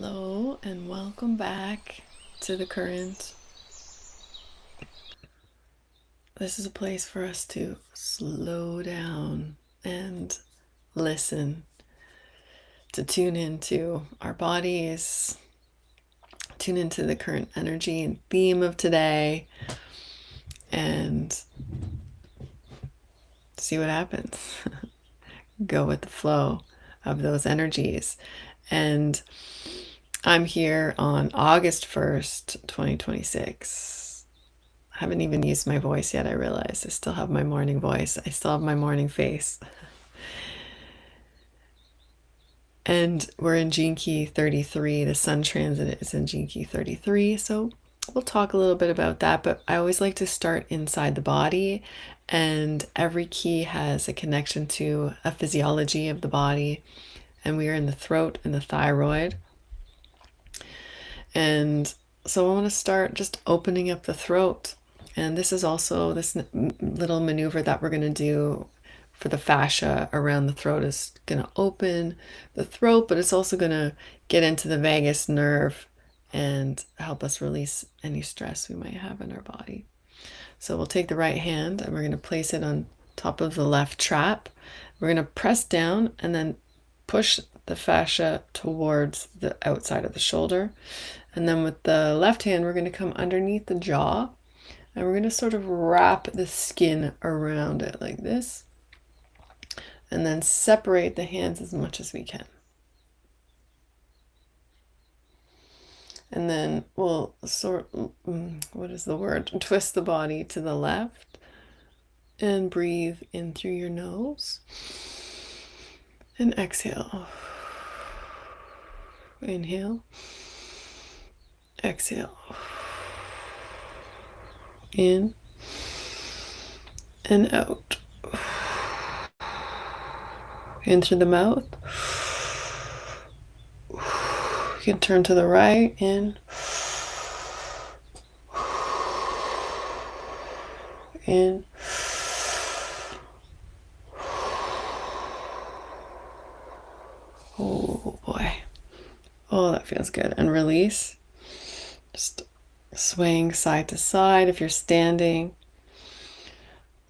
Hello and welcome back to the current. This is a place for us to slow down and listen, to tune into our bodies, tune into the current energy and theme of today, and see what happens. Go with the flow of those energies. And I'm here on August 1st, 2026. I haven't even used my voice yet, I realize. I still have my morning voice. I still have my morning face. And we're in Gene Key 33. The Sun transit is in Gene Key 33. So we'll talk a little bit about that. But I always like to start inside the body. And every key has a connection to a physiology of the body. And we are in the throat and the thyroid. And so I want to start just opening up the throat. And this is also this little maneuver that we're going to do for the fascia around the throat is going to open the throat, but it's also going to get into the vagus nerve and help us release any stress we might have in our body. So we'll take the right hand and we're going to place it on top of the left trap. We're going to press down and then push the fascia towards the outside of the shoulder. And then with the left hand, we're going to come underneath the jaw and we're going to sort of wrap the skin around it like this. And then separate the hands as much as we can. And then we'll twist the body to the left and breathe in through your nose and exhale. Inhale, exhale, in and out. In through the mouth. You can turn to the right, in. In. Oh boy. Oh, that feels good. And release. Just swaying side to side if you're standing.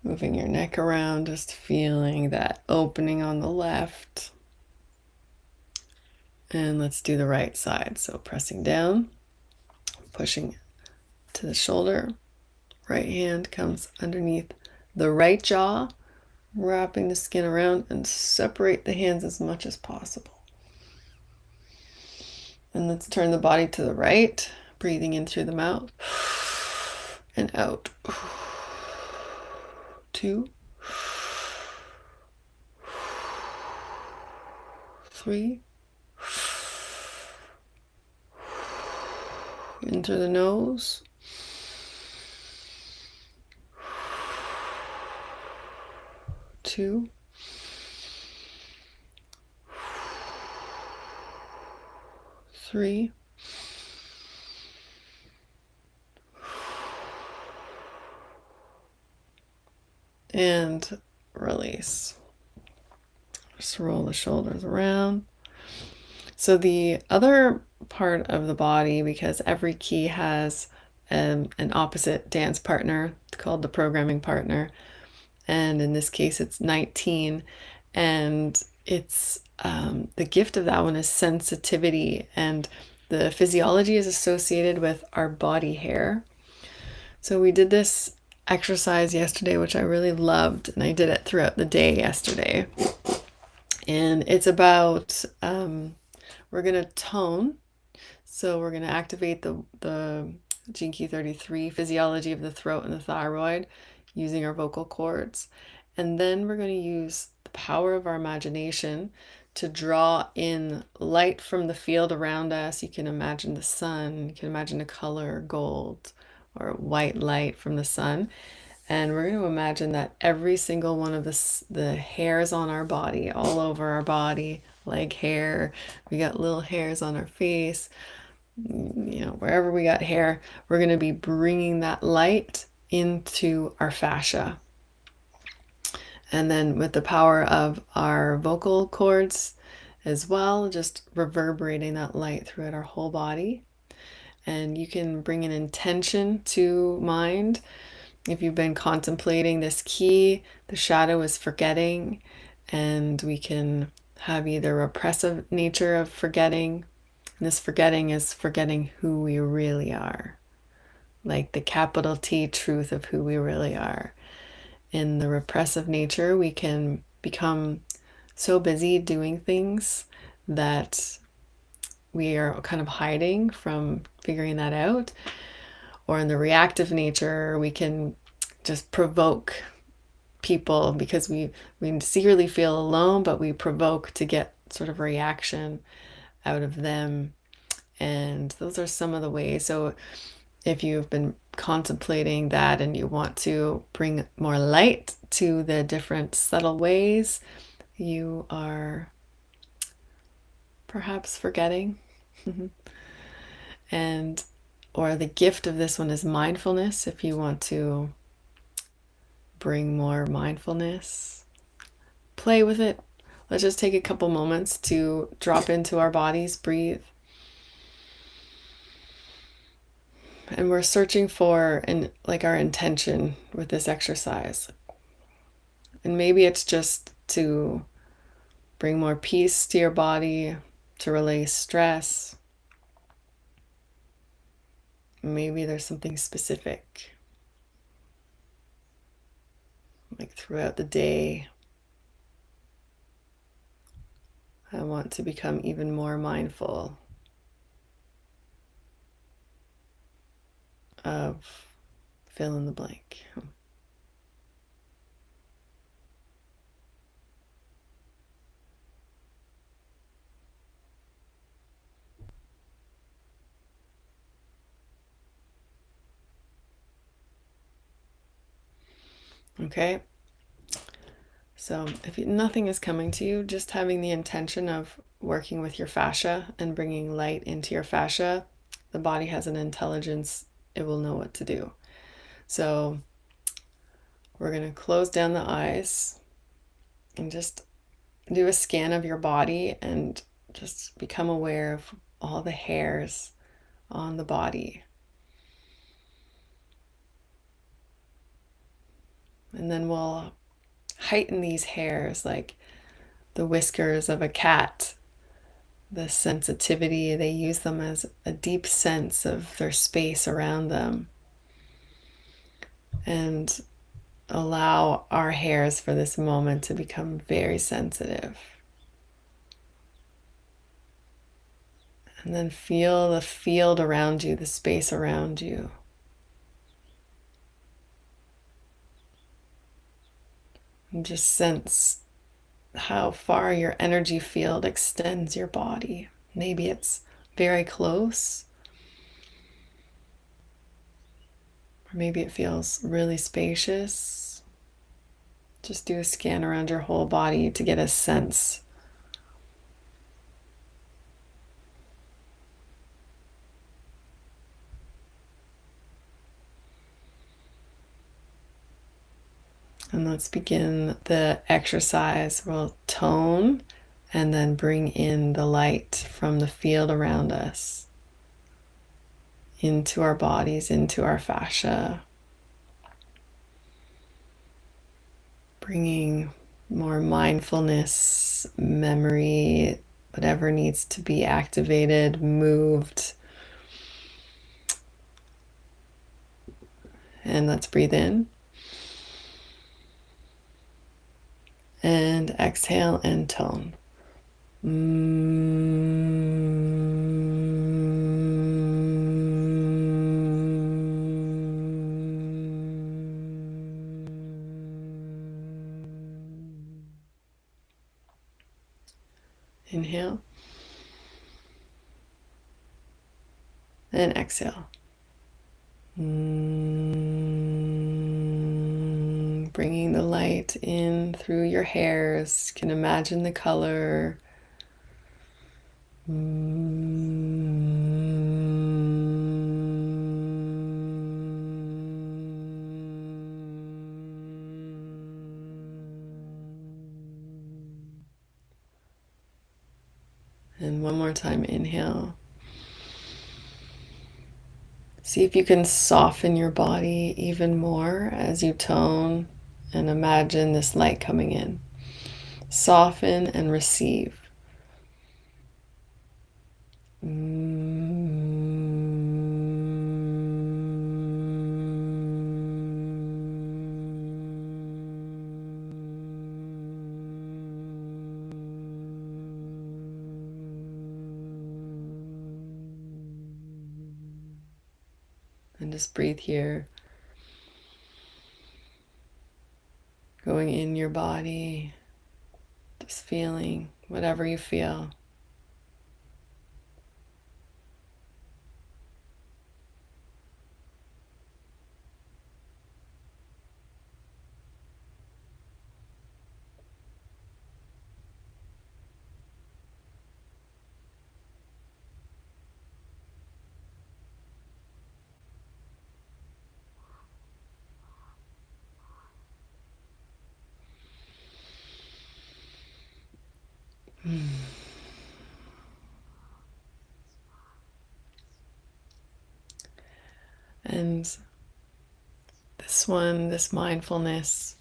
Moving your neck around, just feeling that opening on the left. And let's do the right side. So pressing down, pushing to the shoulder. Right hand comes underneath the right jaw, wrapping the skin around and separate the hands as much as possible. And let's turn the body to the right, breathing in through the mouth and out. 2, 3, into the nose, 2, 3, and release. Just roll the shoulders around. So the other part of the body, because every key has an opposite dance partner called the programming partner, and in this case it's 19, and it's the gift of that one is sensitivity, and the physiology is associated with our body hair. So we did this exercise yesterday, which I really loved, and I did it throughout the day yesterday. And it's about we're going to tone. So we're going to activate the Gene Key 33 physiology of the throat and the thyroid using our vocal cords. And then we're going to use the power of our imagination to draw in light from the field around us. You can imagine the sun, you can imagine a color, gold or white light from the sun. And we're going to imagine that every single one of the hairs on our body, all over our body, leg hair, we got little hairs on our face, wherever we got hair, we're going to be bringing that light into our fascia. And then with the power of our vocal cords as well, just reverberating that light throughout our whole body. And you can bring an intention to mind. If you've been contemplating this key, the shadow is forgetting, and we can have either repressive nature of forgetting. And this forgetting is forgetting who we really are, like the capital T truth of who we really are. In the repressive nature, we can become so busy doing things that we are kind of hiding from figuring that out. Or in the reactive nature, we can just provoke people because we secretly feel alone, but we provoke to get sort of reaction out of them. And those are some of the ways. So if you've been contemplating that and you want to bring more light to the different subtle ways you are perhaps forgetting, and or the gift of this one is mindfulness. If you want to bring more mindfulness, play with it. Let's just take a couple moments to drop into our bodies, breathe. And we're searching for our intention with this exercise. And maybe it's just to bring more peace to your body, to release stress. Maybe there's something specific, like throughout the day, I want to become even more mindful of fill in the blank. Okay, so if nothing is coming to you, just having the intention of working with your fascia and bringing light into your fascia, the body has an intelligence, it will know what to do. So we're going to close down the eyes and just do a scan of your body and just become aware of all the hairs on the body. And then we'll heighten these hairs, like the whiskers of a cat, the sensitivity. They use them as a deep sense of their space around them. And allow our hairs for this moment to become very sensitive. And then feel the field around you, the space around you. And just sense how far your energy field extends your body. Maybe it's very close, or maybe it feels really spacious. Just do a scan around your whole body to get a sense. And let's begin the exercise. We'll tone and then bring in the light from the field around us into our bodies, into our fascia. Bringing more mindfulness, memory, whatever needs to be activated, moved. And let's breathe in. And exhale and tone. Inhale and exhale. Bringing the light in through your hairs. You can imagine the color. one more time, inhale. See if you can soften your body even more as you tone and imagine this light coming in. Soften and receive. And just breathe here. Going in your body, just feeling whatever you feel. And this mindfulness,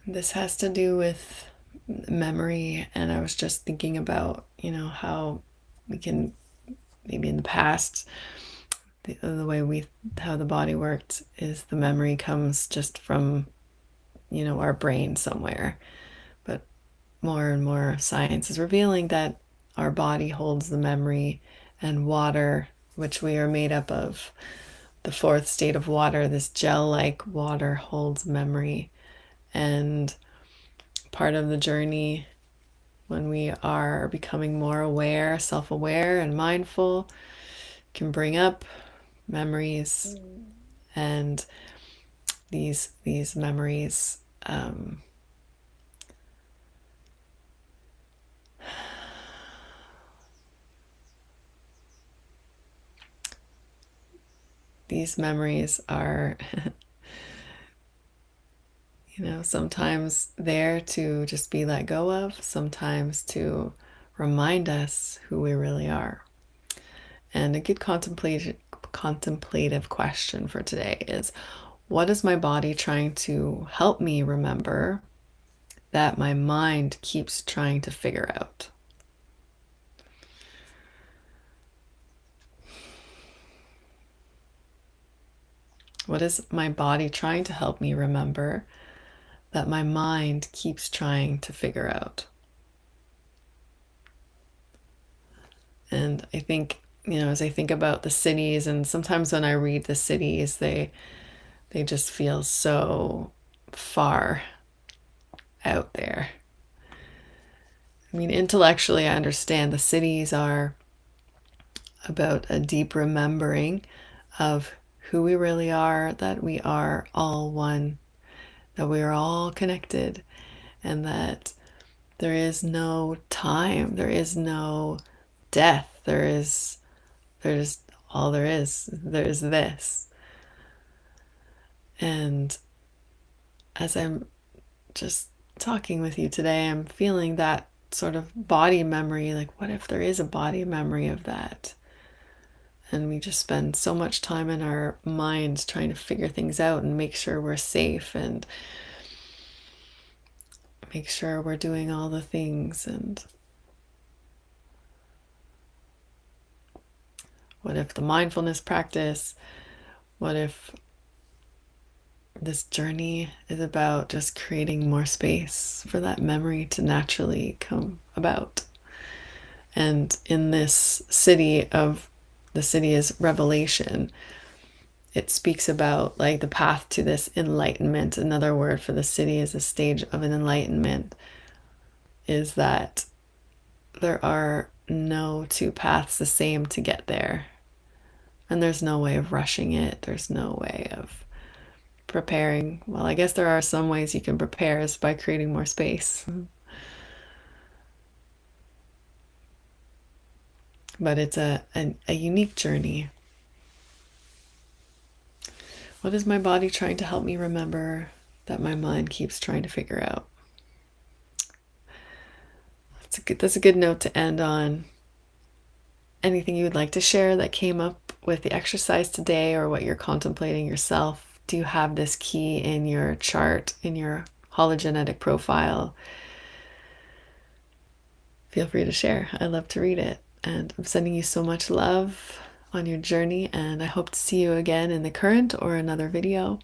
this has to do with memory. And I was just thinking about, how we can, maybe in the past, the way how the body worked is the memory comes just from, our brain somewhere. But more and more science is revealing that our body holds the memory, and water, which we are made up of, the fourth state of water, this gel-like water, holds memory. And part of the journey, when we are becoming more aware, self-aware and mindful, can bring up memories. And these memories these memories are sometimes there to just be let go of, sometimes to remind us who we really are. And a good contemplative question for today is, what is my body trying to help me remember that my mind keeps trying to figure out? What is my body trying to help me remember that my mind keeps trying to figure out? And I think, as I think about the cities, and sometimes when I read the cities, they just feel so far out there. I mean, intellectually, I understand the cities are about a deep remembering of who we really are, that we are all one, that we are all connected, and that there is no time, there is no death, there's all there's this. And as I'm just talking with you today, I'm feeling that sort of body memory, like what if there is a body memory of that? And we just spend so much time in our minds trying to figure things out and make sure we're safe and make sure we're doing all the things. And what if the mindfulness practice, what if this journey is about just creating more space for that memory to naturally come about? And in this city the city is revelation. It speaks about like the path to this enlightenment. Another word for the city is a stage of an enlightenment, is that there are no two paths the same to get there. And there's no way of rushing it. There's no way of preparing. Well, I guess there are some ways you can prepare, is by creating more space. But it's a unique journey. What is my body trying to help me remember that my mind keeps trying to figure out? That's a good note to end on. Anything you would like to share that came up with the exercise today, or what you're contemplating yourself? Do you have this key in your chart, in your hologenetic profile? Feel free to share. I love to read it. And I'm sending you so much love on your journey, and I hope to see you again in the current or another video.